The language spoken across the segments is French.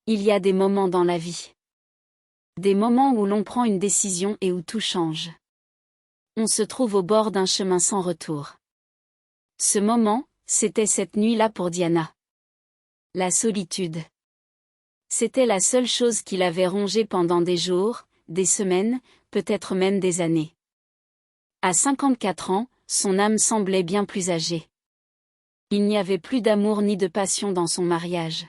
Il y a des moments dans la vie. Des moments où l'on prend une décision et où tout change. On se trouve au bord d'un chemin sans retour. Ce moment, c'était cette nuit-là pour Diana. La solitude. C'était la seule chose qui l'avait rongée pendant des jours, des semaines, peut-être même des années. À 54 ans, son âme semblait bien plus âgée. Il n'y avait plus d'amour ni de passion dans son mariage.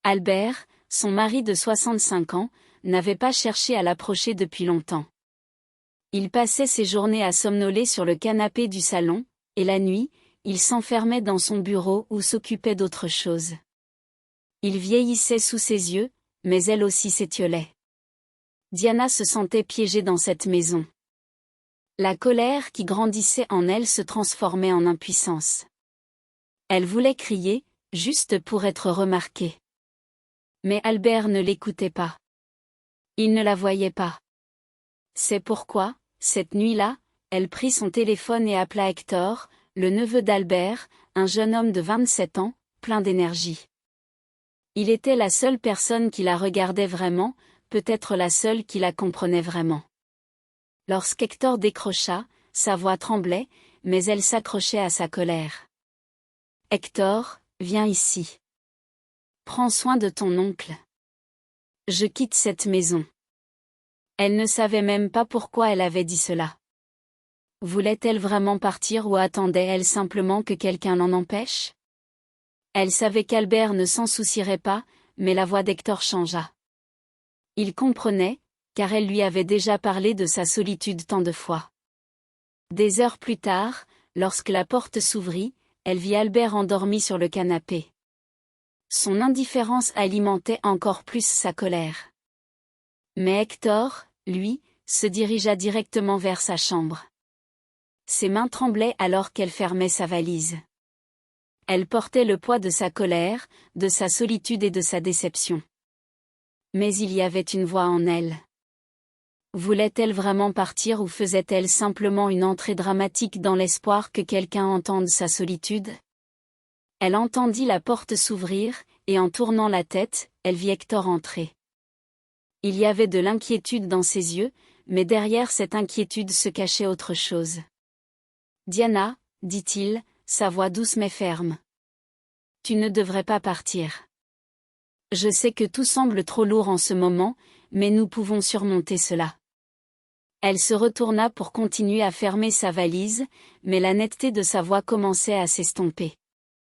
Albert, son mari de 65 ans, n'avait pas cherché à l'approcher depuis longtemps. Il passait ses journées à somnoler sur le canapé du salon, et la nuit, il s'enfermait dans son bureau ou s'occupait d'autre chose. Il vieillissait sous ses yeux, mais elle aussi s'étiolait. Diana se sentait piégée dans cette maison. La colère qui grandissait en elle se transformait en impuissance. Elle voulait crier, juste pour être remarquée. Mais Albert ne l'écoutait pas. Il ne la voyait pas. C'est pourquoi, cette nuit-là, elle prit son téléphone et appela Hector, le neveu d'Albert, un jeune homme de 27 ans, plein d'énergie. Il était la seule personne qui la regardait vraiment, peut-être la seule qui la comprenait vraiment. Lorsqu'Hector décrocha, sa voix tremblait, mais elle s'accrochait à sa colère. « Hector, viens ici. Prends soin de ton oncle. Je quitte cette maison. » Elle ne savait même pas pourquoi elle avait dit cela. Voulait-elle vraiment partir ou attendait-elle simplement que quelqu'un l'en empêche? Elle savait qu'Albert ne s'en soucierait pas, mais la voix d'Hector changea. Il comprenait, car elle lui avait déjà parlé de sa solitude tant de fois. Des heures plus tard, lorsque la porte s'ouvrit, elle vit Albert endormi sur le canapé. Son indifférence alimentait encore plus sa colère. Mais Hector, lui, se dirigea directement vers sa chambre. Ses mains tremblaient alors qu'elle fermait sa valise. Elle portait le poids de sa colère, de sa solitude et de sa déception. Mais il y avait une voix en elle. Voulait-elle vraiment partir ou faisait-elle simplement une entrée dramatique dans l'espoir que quelqu'un entende sa solitude? Elle entendit la porte s'ouvrir, et en tournant la tête, elle vit Hector entrer. Il y avait de l'inquiétude dans ses yeux, mais derrière cette inquiétude se cachait autre chose. « Diana, » dit-il, sa voix douce mais ferme. « Tu ne devrais pas partir. Je sais que tout semble trop lourd en ce moment, mais nous pouvons surmonter cela. » Elle se retourna pour continuer à fermer sa valise, mais la netteté de sa voix commençait à s'estomper.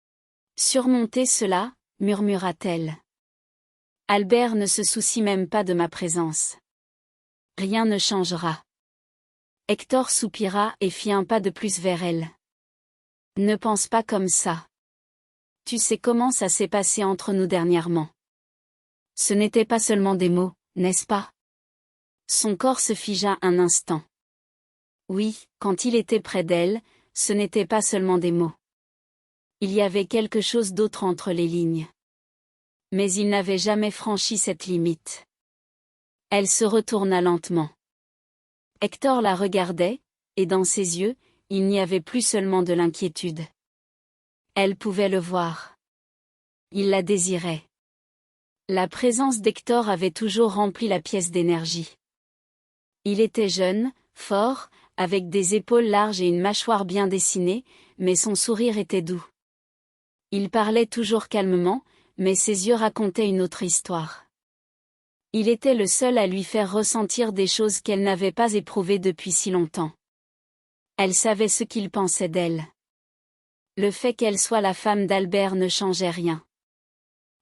« Surmonter cela, » murmura-t-elle. « Albert ne se soucie même pas de ma présence. Rien ne changera. » Hector soupira et fit un pas de plus vers elle. « Ne pense pas comme ça. Tu sais comment ça s'est passé entre nous dernièrement. Ce n'étaient pas seulement des mots, n'est-ce pas? » Son corps se figea un instant. Oui, quand il était près d'elle, ce n'étaient pas seulement des mots. Il y avait quelque chose d'autre entre les lignes. Mais il n'avait jamais franchi cette limite. Elle se retourna lentement. Hector la regardait, et dans ses yeux, il n'y avait plus seulement de l'inquiétude. Elle pouvait le voir. Il la désirait. La présence d'Hector avait toujours rempli la pièce d'énergie. Il était jeune, fort, avec des épaules larges et une mâchoire bien dessinée, mais son sourire était doux. Il parlait toujours calmement, mais ses yeux racontaient une autre histoire. Il était le seul à lui faire ressentir des choses qu'elle n'avait pas éprouvées depuis si longtemps. Elle savait ce qu'il pensait d'elle. Le fait qu'elle soit la femme d'Albert ne changeait rien.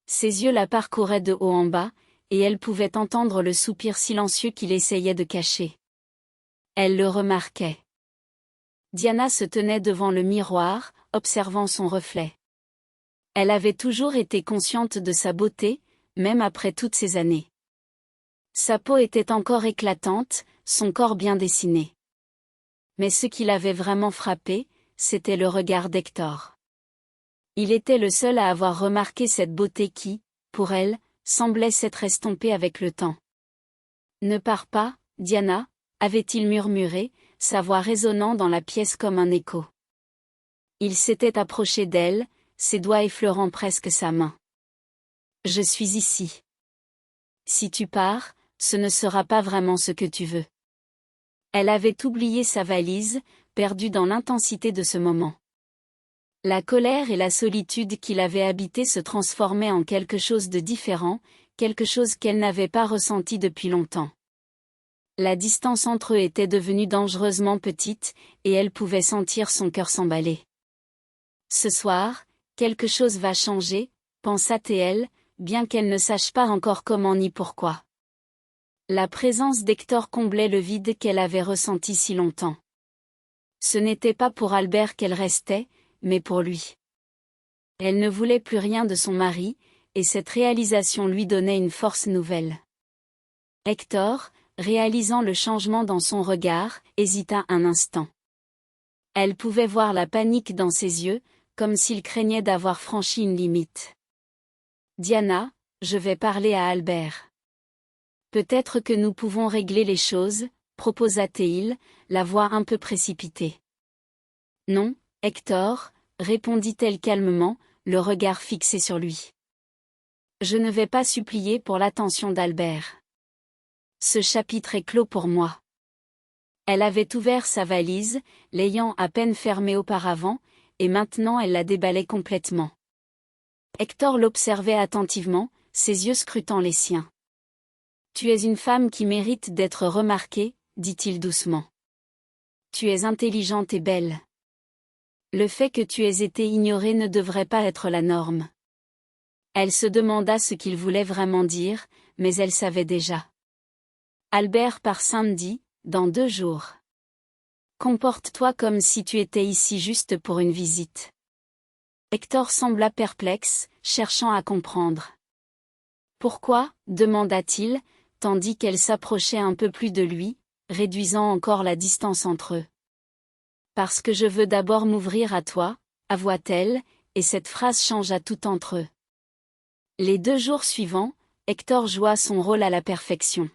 Ses yeux la parcouraient de haut en bas, et elle pouvait entendre le soupir silencieux qu'il essayait de cacher. Elle le remarquait. Diana se tenait devant le miroir, observant son reflet. Elle avait toujours été consciente de sa beauté, même après toutes ces années. Sa peau était encore éclatante, son corps bien dessiné. Mais ce qui l'avait vraiment frappée, c'était le regard d'Hector. Il était le seul à avoir remarqué cette beauté qui, pour elle, semblait s'être estompée avec le temps. « Ne pars pas, Diana » avait-il murmuré, sa voix résonnant dans la pièce comme un écho. Il s'était approché d'elle, ses doigts effleurant presque sa main. Je suis ici. Si tu pars, ce ne sera pas vraiment ce que tu veux. Elle avait oublié sa valise, perdue dans l'intensité de ce moment. La colère et la solitude qui l'avaient habitée se transformaient en quelque chose de différent, quelque chose qu'elle n'avait pas ressenti depuis longtemps. La distance entre eux était devenue dangereusement petite, et elle pouvait sentir son cœur s'emballer. Ce soir, quelque chose va changer, pensa-t-elle, bien qu'elle ne sache pas encore comment ni pourquoi. La présence d'Hector comblait le vide qu'elle avait ressenti si longtemps. Ce n'était pas pour Albert qu'elle restait, mais pour lui. Elle ne voulait plus rien de son mari, et cette réalisation lui donnait une force nouvelle. Hector, réalisant le changement dans son regard, hésita un instant. Elle pouvait voir la panique dans ses yeux, comme s'il craignait d'avoir franchi une limite. « Diana, je vais parler à Albert. Peut-être que nous pouvons régler les choses, proposa-t-il, la voix un peu précipitée. « Non, Hector, répondit-elle calmement, le regard fixé sur lui. Je ne vais pas supplier pour l'attention d'Albert. Ce chapitre est clos pour moi. Elle avait ouvert sa valise, l'ayant à peine fermée auparavant, et maintenant elle la déballait complètement. Hector l'observait attentivement, ses yeux scrutant les siens. « Tu es une femme qui mérite d'être remarquée, dit-il doucement. Tu es intelligente et belle. Le fait que tu aies été ignorée ne devrait pas être la norme. » Elle se demanda ce qu'il voulait vraiment dire, mais elle savait déjà. Albert part samedi, dans 2 jours. Comporte-toi comme si tu étais ici juste pour une visite. Hector sembla perplexe, cherchant à comprendre. Pourquoi, demanda-t-il, tandis qu'elle s'approchait un peu plus de lui, réduisant encore la distance entre eux. Parce que je veux d'abord m'ouvrir à toi, avoua-t-elle, et cette phrase changea tout entre eux. Les 2 jours suivants, Hector joua son rôle à la perfection.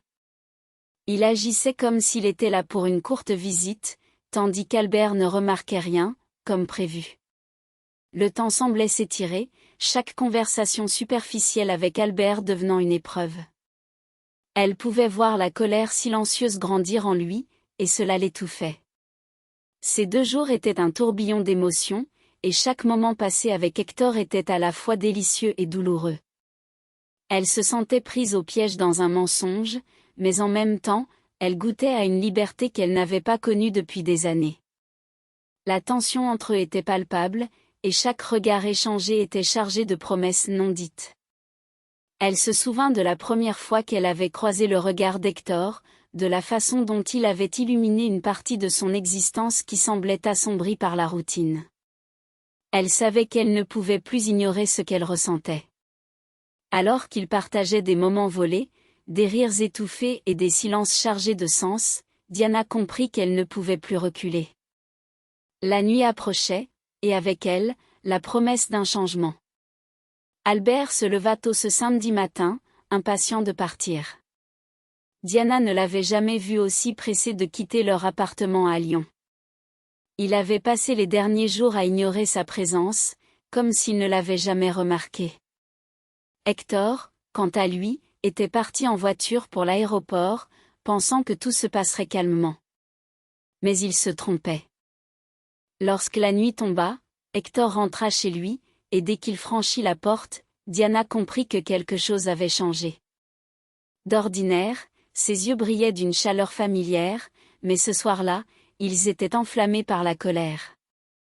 Il agissait comme s'il était là pour une courte visite, tandis qu'Albert ne remarquait rien, comme prévu. Le temps semblait s'étirer, chaque conversation superficielle avec Albert devenant une épreuve. Elle pouvait voir la colère silencieuse grandir en lui, et cela l'étouffait. Ces 2 jours étaient un tourbillon d'émotions, et chaque moment passé avec Hector était à la fois délicieux et douloureux. Elle se sentait prise au piège dans un mensonge, mais en même temps, elle goûtait à une liberté qu'elle n'avait pas connue depuis des années. La tension entre eux était palpable, et chaque regard échangé était chargé de promesses non dites. Elle se souvint de la première fois qu'elle avait croisé le regard d'Hector, de la façon dont il avait illuminé une partie de son existence qui semblait assombrie par la routine. Elle savait qu'elle ne pouvait plus ignorer ce qu'elle ressentait. Alors qu'ils partageaient des moments volés, des rires étouffés et des silences chargés de sens, Diana comprit qu'elle ne pouvait plus reculer. La nuit approchait, et avec elle, la promesse d'un changement. Albert se leva tôt ce samedi matin, impatient de partir. Diana ne l'avait jamais vu aussi pressé de quitter leur appartement à Lyon. Il avait passé les derniers jours à ignorer sa présence, comme s'il ne l'avait jamais remarqué. Hector, quant à lui, était parti en voiture pour l'aéroport, pensant que tout se passerait calmement. Mais il se trompait. Lorsque la nuit tomba, Hector rentra chez lui, et dès qu'il franchit la porte, Diana comprit que quelque chose avait changé. D'ordinaire, ses yeux brillaient d'une chaleur familière, mais ce soir-là, ils étaient enflammés par la colère.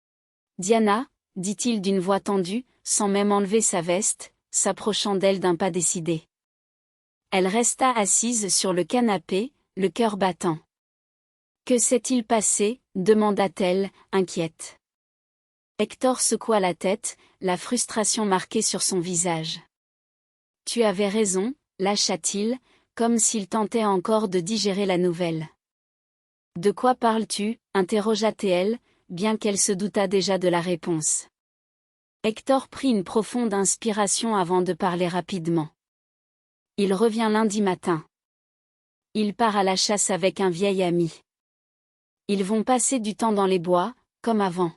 « Diana, » dit-il d'une voix tendue, sans même enlever sa veste, s'approchant d'elle d'un pas décidé. Elle resta assise sur le canapé, le cœur battant. « Que s'est-il passé ?» demanda-t-elle, inquiète. Hector secoua la tête, la frustration marquée sur son visage. « Tu avais raison », lâcha-t-il, comme s'il tentait encore de digérer la nouvelle. « De quoi parles-tu » interrogea-t-elle, bien qu'elle se doutât déjà de la réponse. Hector prit une profonde inspiration avant de parler rapidement. Il revient lundi matin. Il part à la chasse avec un vieil ami. Ils vont passer du temps dans les bois, comme avant.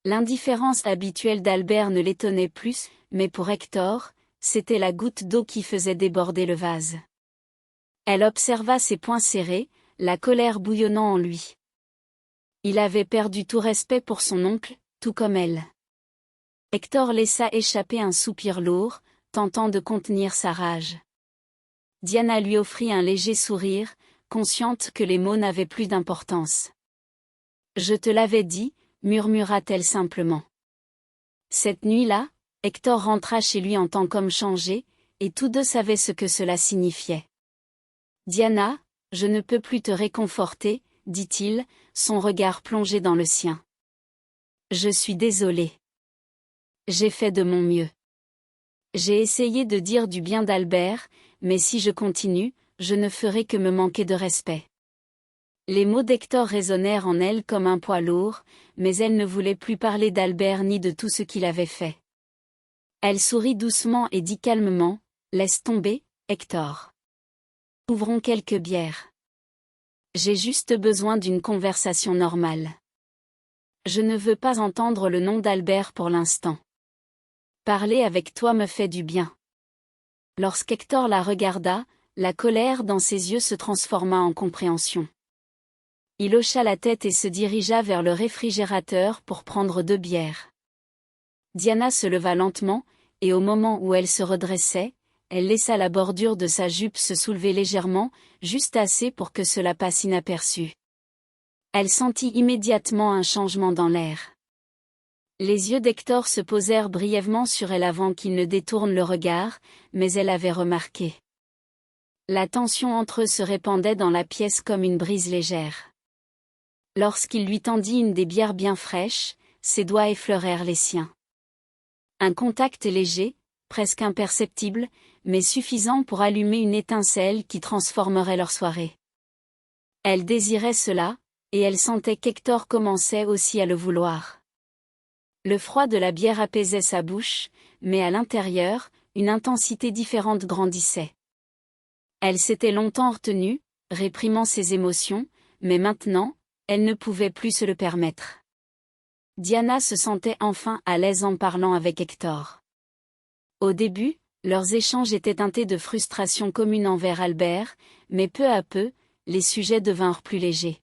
L'indifférence habituelle d'Albert ne l'étonnait plus, mais pour Hector, c'était la goutte d'eau qui faisait déborder le vase. Elle observa ses poings serrés, la colère bouillonnant en lui. Il avait perdu tout respect pour son oncle, tout comme elle. Hector laissa échapper un soupir lourd, tentant de contenir sa rage. Diana lui offrit un léger sourire, consciente que les mots n'avaient plus d'importance. « Je te l'avais dit », murmura-t-elle simplement. Cette nuit-là, Hector rentra chez lui en tant qu'homme changé, et tous deux savaient ce que cela signifiait. « Diana, je ne peux plus te réconforter, » dit-il, son regard plongé dans le sien. « Je suis désolé. J'ai fait de mon mieux. J'ai essayé de dire du bien d'Albert, mais si je continue, je ne ferai que me manquer de respect. » Les mots d'Hector résonnèrent en elle comme un poids lourd, mais elle ne voulait plus parler d'Albert ni de tout ce qu'il avait fait. Elle sourit doucement et dit calmement, « Laisse tomber, Hector. Ouvrons quelques bières. J'ai juste besoin d'une conversation normale. Je ne veux pas entendre le nom d'Albert pour l'instant. Parler avec toi me fait du bien. » Lorsqu'Hector la regarda, la colère dans ses yeux se transforma en compréhension. Il hocha la tête et se dirigea vers le réfrigérateur pour prendre 2 bières. Diana se leva lentement, et au moment où elle se redressait, elle laissa la bordure de sa jupe se soulever légèrement, juste assez pour que cela passe inaperçu. Elle sentit immédiatement un changement dans l'air. Les yeux d'Hector se posèrent brièvement sur elle avant qu'il ne détourne le regard, mais elle avait remarqué. La tension entre eux se répandait dans la pièce comme une brise légère. Lorsqu'il lui tendit une des bières bien fraîches, ses doigts effleurèrent les siens. Un contact léger, presque imperceptible, mais suffisant pour allumer une étincelle qui transformerait leur soirée. Elle désirait cela, et elle sentait qu'Hector commençait aussi à le vouloir. Le froid de la bière apaisait sa bouche, mais à l'intérieur, une intensité différente grandissait. Elle s'était longtemps retenue, réprimant ses émotions, mais maintenant, elle ne pouvait plus se le permettre. Diana se sentait enfin à l'aise en parlant avec Hector. Au début, leurs échanges étaient teintés de frustration commune envers Albert, mais peu à peu, les sujets devinrent plus légers.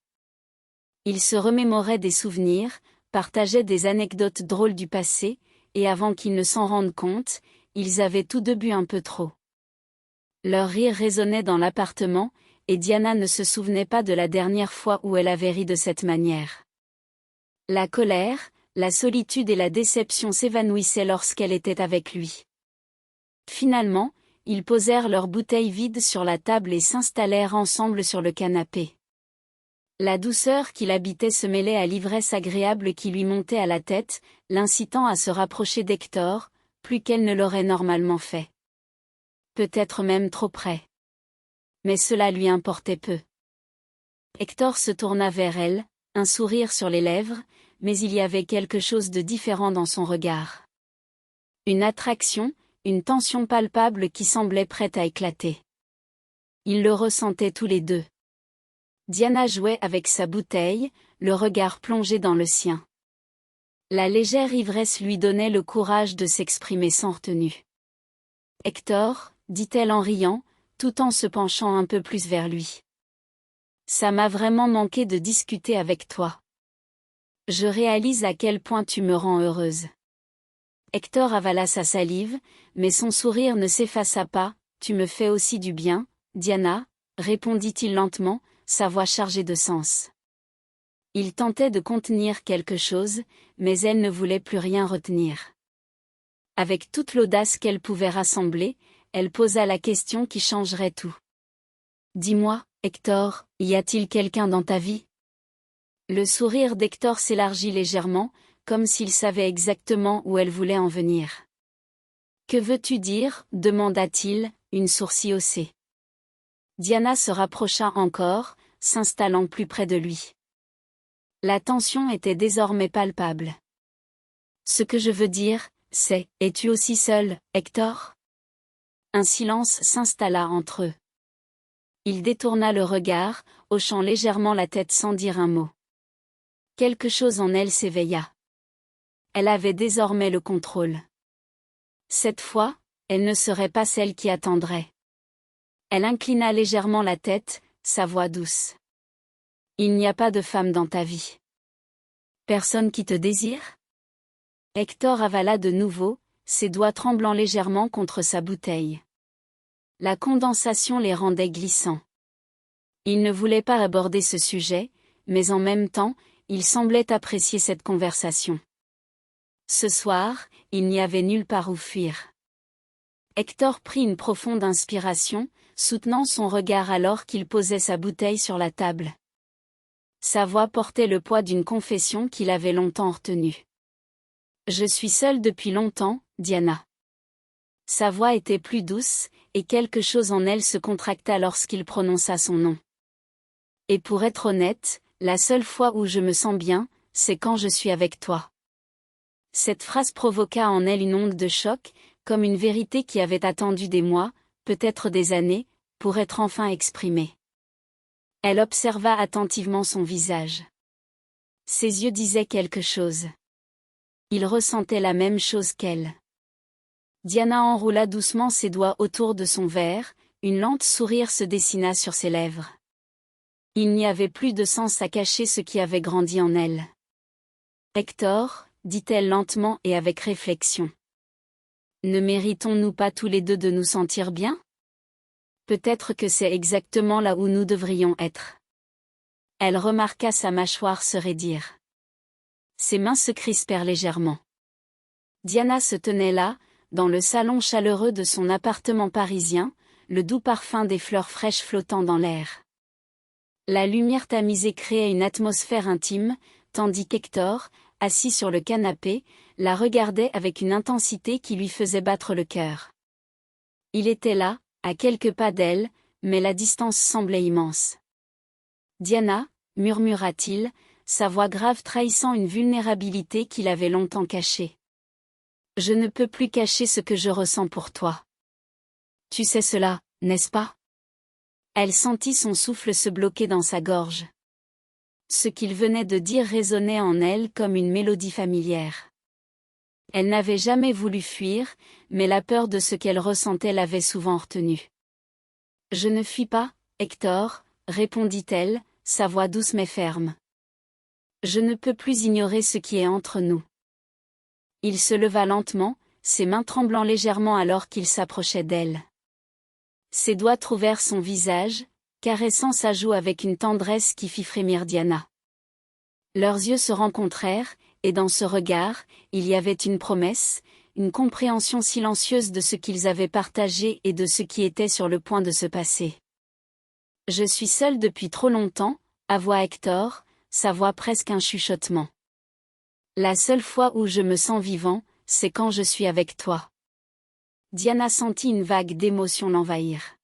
Ils se remémoraient des souvenirs, partageaient des anecdotes drôles du passé, et avant qu'ils ne s'en rendent compte, ils avaient tous deux bu un peu trop. Leur rire résonnait dans l'appartement, et Diana ne se souvenait pas de la dernière fois où elle avait ri de cette manière. La colère, la solitude et la déception s'évanouissaient lorsqu'elle était avec lui. Finalement, ils posèrent leurs bouteilles vides sur la table et s'installèrent ensemble sur le canapé. La douceur qui l'habitait se mêlait à l'ivresse agréable qui lui montait à la tête, l'incitant à se rapprocher d'Hector, plus qu'elle ne l'aurait normalement fait. Peut-être même trop près. Mais cela lui importait peu. Hector se tourna vers elle, un sourire sur les lèvres, mais il y avait quelque chose de différent dans son regard. Une attraction, une tension palpable qui semblait prête à éclater. Ils le ressentaient tous les deux. Diana jouait avec sa bouteille, le regard plongé dans le sien. La légère ivresse lui donnait le courage de s'exprimer sans retenue. « Hector », dit-elle en riant, tout en se penchant un peu plus vers lui. « Ça m'a vraiment manqué de discuter avec toi. Je réalise à quel point tu me rends heureuse. » Hector avala sa salive, mais son sourire ne s'effaça pas. « Tu me fais aussi du bien, Diana », répondit-il lentement, sa voix chargée de sens. Il tentait de contenir quelque chose, mais elle ne voulait plus rien retenir. Avec toute l'audace qu'elle pouvait rassembler, elle posa la question qui changerait tout. « Dis-moi, Hector, y a-t-il quelqu'un dans ta vie ?» Le sourire d'Hector s'élargit légèrement, comme s'il savait exactement où elle voulait en venir. « Que veux-tu dire ?» demanda-t-il, une sourcil haussé. Diana se rapprocha encore, s'installant plus près de lui. La tension était désormais palpable. « Ce que je veux dire, c'est, es-tu aussi seul, Hector ?» Un silence s'installa entre eux. Il détourna le regard, hochant légèrement la tête sans dire un mot. Quelque chose en elle s'éveilla. Elle avait désormais le contrôle. Cette fois, elle ne serait pas celle qui attendrait. Elle inclina légèrement la tête, sa voix douce. Il n'y a pas de femme dans ta vie. Personne qui te désire? Hector avala de nouveau, ses doigts tremblant légèrement contre sa bouteille. La condensation les rendait glissants. Il ne voulait pas aborder ce sujet, mais en même temps, il semblait apprécier cette conversation. Ce soir, il n'y avait nulle part où fuir. Hector prit une profonde inspiration, soutenant son regard alors qu'il posait sa bouteille sur la table. Sa voix portait le poids d'une confession qu'il avait longtemps retenue. « Je suis seul depuis longtemps, Diana. » Sa voix était plus douce, et quelque chose en elle se contracta lorsqu'il prononça son nom. « Et pour être honnête, la seule fois où je me sens bien, c'est quand je suis avec toi. » Cette phrase provoqua en elle une onde de choc, comme une vérité qui avait attendu des mois, peut-être des années, pour être enfin exprimée. Elle observa attentivement son visage. Ses yeux disaient quelque chose. Il ressentait la même chose qu'elle. Diana enroula doucement ses doigts autour de son verre, une lente sourire se dessina sur ses lèvres. Il n'y avait plus de sens à cacher ce qui avait grandi en elle. « Hector, » dit-elle lentement et avec réflexion. Ne méritons-nous pas tous les deux de nous sentir bien? Peut-être que c'est exactement là où nous devrions être. Elle remarqua sa mâchoire se raidir. Ses mains se crispèrent légèrement. Diana se tenait là, dans le salon chaleureux de son appartement parisien, le doux parfum des fleurs fraîches flottant dans l'air. La lumière tamisée créait une atmosphère intime, tandis qu'Hector, assis sur le canapé, la regardait avec une intensité qui lui faisait battre le cœur. Il était là, à quelques pas d'elle, mais la distance semblait immense. « Diana » murmura-t-il, sa voix grave trahissant une vulnérabilité qu'il avait longtemps cachée. « Je ne peux plus cacher ce que je ressens pour toi. Tu sais cela, n'est-ce pas ?» Elle sentit son souffle se bloquer dans sa gorge. Ce qu'il venait de dire résonnait en elle comme une mélodie familière. Elle n'avait jamais voulu fuir, mais la peur de ce qu'elle ressentait l'avait souvent retenue. « Je ne fuis pas, Hector, » répondit-elle, sa voix douce mais ferme. « Je ne peux plus ignorer ce qui est entre nous. » Il se leva lentement, ses mains tremblant légèrement alors qu'il s'approchait d'elle. Ses doigts trouvèrent son visage, caressant sa joue avec une tendresse qui fit frémir Diana. Leurs yeux se rencontrèrent, et dans ce regard, il y avait une promesse, une compréhension silencieuse de ce qu'ils avaient partagé et de ce qui était sur le point de se passer. « Je suis seule depuis trop longtemps », avoua Hector, sa voix presque un chuchotement. « La seule fois où je me sens vivant, c'est quand je suis avec toi. » Diana sentit une vague d'émotion l'envahir.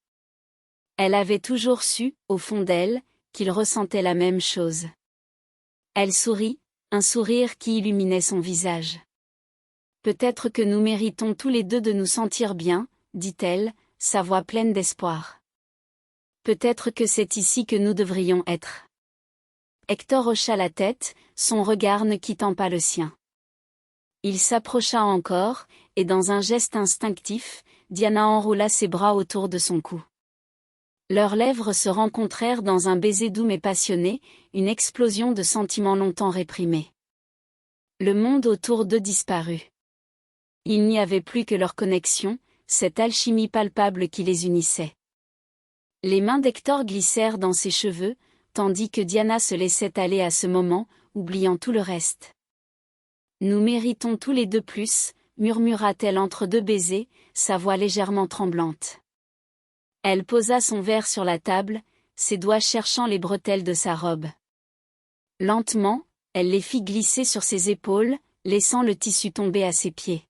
Elle avait toujours su, au fond d'elle, qu'il ressentait la même chose. Elle sourit, un sourire qui illuminait son visage. « Peut-être que nous méritons tous les deux de nous sentir bien, » dit-elle, sa voix pleine d'espoir. « Peut-être que c'est ici que nous devrions être. » Hector hocha la tête, son regard ne quittant pas le sien. Il s'approcha encore, et dans un geste instinctif, Diana enroula ses bras autour de son cou. Leurs lèvres se rencontrèrent dans un baiser doux mais passionné, une explosion de sentiments longtemps réprimés. Le monde autour d'eux disparut. Il n'y avait plus que leur connexion, cette alchimie palpable qui les unissait. Les mains d'Hector glissèrent dans ses cheveux, tandis que Diana se laissait aller à ce moment, oubliant tout le reste. « Nous méritons tous les deux plus », murmura-t-elle entre deux baisers, sa voix légèrement tremblante. Elle posa son verre sur la table, ses doigts cherchant les bretelles de sa robe. Lentement, elle les fit glisser sur ses épaules, laissant le tissu tomber à ses pieds.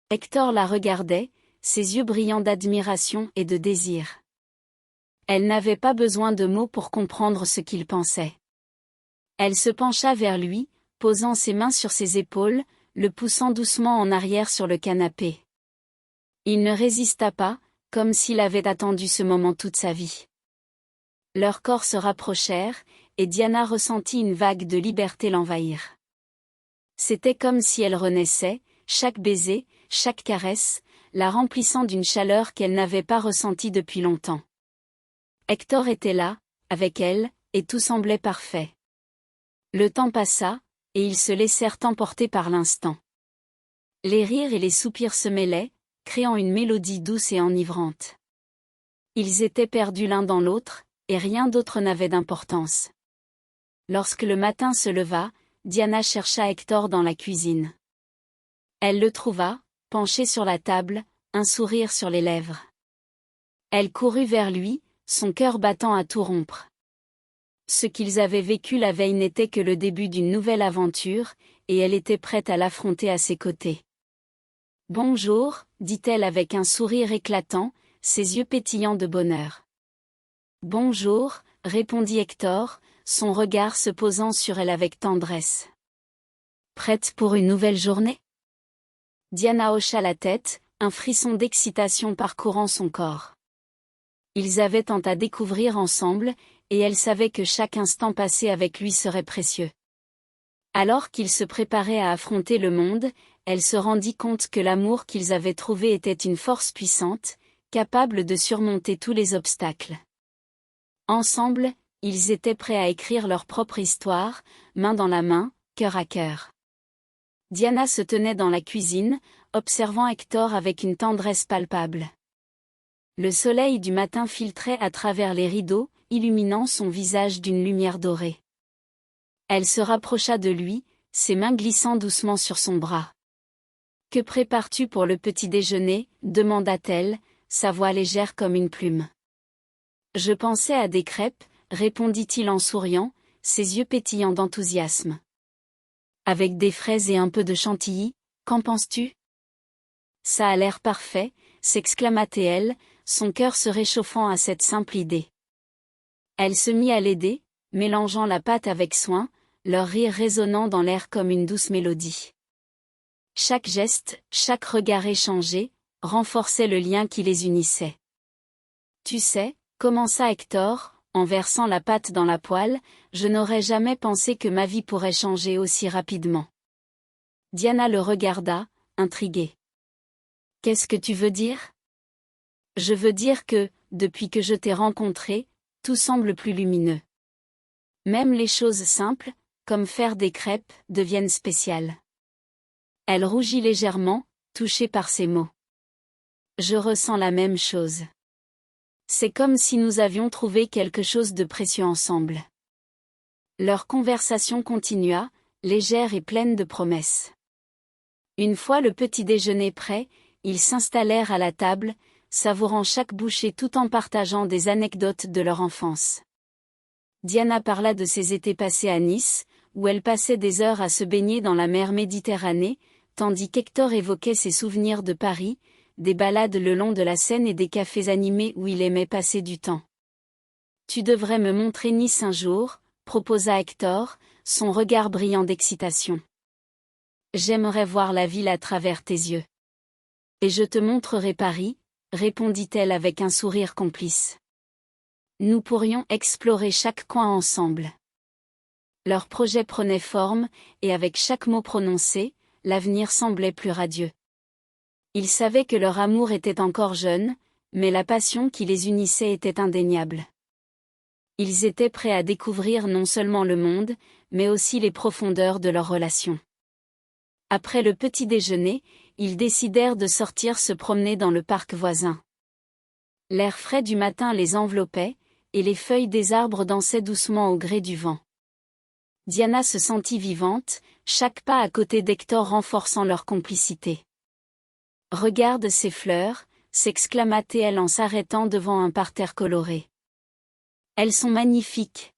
Hector la regardait, ses yeux brillants d'admiration et de désir. Elle n'avait pas besoin de mots pour comprendre ce qu'il pensait. Elle se pencha vers lui, posant ses mains sur ses épaules, le poussant doucement en arrière sur le canapé. Il ne résista pas, comme s'il avait attendu ce moment toute sa vie. Leurs corps se rapprochèrent, et Diana ressentit une vague de liberté l'envahir. C'était comme si elle renaissait, chaque baiser, chaque caresse, la remplissant d'une chaleur qu'elle n'avait pas ressentie depuis longtemps. Hector était là, avec elle, et tout semblait parfait. Le temps passa, et ils se laissèrent emporter par l'instant. Les rires et les soupirs se mêlaient, créant une mélodie douce et enivrante. Ils étaient perdus l'un dans l'autre, et rien d'autre n'avait d'importance. Lorsque le matin se leva, Diana chercha Hector dans la cuisine. Elle le trouva, penché sur la table, un sourire sur les lèvres. Elle courut vers lui, son cœur battant à tout rompre. Ce qu'ils avaient vécu la veille n'était que le début d'une nouvelle aventure, et elle était prête à l'affronter à ses côtés. « Bonjour », dit-elle avec un sourire éclatant, ses yeux pétillants de bonheur. « Bonjour », répondit Hector, son regard se posant sur elle avec tendresse. « Prête pour une nouvelle journée ?» Diana hocha la tête, un frisson d'excitation parcourant son corps. Ils avaient tant à découvrir ensemble, et elle savait que chaque instant passé avec lui serait précieux. Alors qu'ils se préparaient à affronter le monde, elle se rendit compte que l'amour qu'ils avaient trouvé était une force puissante, capable de surmonter tous les obstacles. Ensemble, ils étaient prêts à écrire leur propre histoire, main dans la main, cœur à cœur. Diana se tenait dans la cuisine, observant Hector avec une tendresse palpable. Le soleil du matin filtrait à travers les rideaux, illuminant son visage d'une lumière dorée. Elle se rapprocha de lui, ses mains glissant doucement sur son bras. « Que prépares-tu pour le petit déjeuner ?» demanda-t-elle, sa voix légère comme une plume. « Je pensais à des crêpes », répondit-il en souriant, ses yeux pétillants d'enthousiasme. « Avec des fraises et un peu de chantilly, qu'en penses-tu ?»« Ça a l'air parfait », s'exclama-t-elle, son cœur se réchauffant à cette simple idée. Elle se mit à l'aider, mélangeant la pâte avec soin, leur rire résonnant dans l'air comme une douce mélodie. Chaque geste, chaque regard échangé, renforçait le lien qui les unissait. « Tu sais, » commença Hector, en versant la pâte dans la poêle, « je n'aurais jamais pensé que ma vie pourrait changer aussi rapidement. » Diana le regarda, intriguée. « Qu'est-ce que tu veux dire ? » « Je veux dire que, depuis que je t'ai rencontré, tout semble plus lumineux. Même les choses simples, comme faire des crêpes, deviennent spéciales. » Elle rougit légèrement, touchée par ces mots. « Je ressens la même chose. C'est comme si nous avions trouvé quelque chose de précieux ensemble. » Leur conversation continua, légère et pleine de promesses. Une fois le petit déjeuner prêt, ils s'installèrent à la table, savourant chaque bouchée tout en partageant des anecdotes de leur enfance. Diana parla de ses étés passés à Nice, où elle passait des heures à se baigner dans la mer Méditerranée, tandis qu'Hector évoquait ses souvenirs de Paris, des balades le long de la Seine et des cafés animés où il aimait passer du temps. « Tu devrais me montrer Nice un jour », proposa Hector, son regard brillant d'excitation. « J'aimerais voir la ville à travers tes yeux. »« Et je te montrerai Paris », répondit-elle avec un sourire complice. Nous pourrions explorer chaque coin ensemble. Leur projet prenait forme, et avec chaque mot prononcé, l'avenir semblait plus radieux. Ils savaient que leur amour était encore jeune, mais la passion qui les unissait était indéniable. Ils étaient prêts à découvrir non seulement le monde, mais aussi les profondeurs de leur relation. Après le petit déjeuner, ils décidèrent de sortir se promener dans le parc voisin. L'air frais du matin les enveloppait, et les feuilles des arbres dansaient doucement au gré du vent. Diana se sentit vivante, chaque pas à côté d'Hector renforçant leur complicité. « Regarde ces fleurs », s'exclama-t-elle en s'arrêtant devant un parterre coloré. « Elles sont magnifiques. »«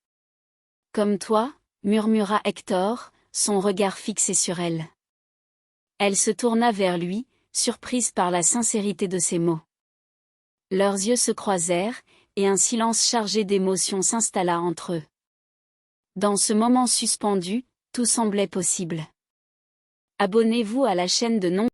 Comme toi », murmura Hector, son regard fixé sur elle. Elle se tourna vers lui, surprise par la sincérité de ses mots. Leurs yeux se croisèrent, et un silence chargé d'émotion s'installa entre eux. Dans ce moment suspendu, tout semblait possible. Abonnez-vous à la chaîne de Non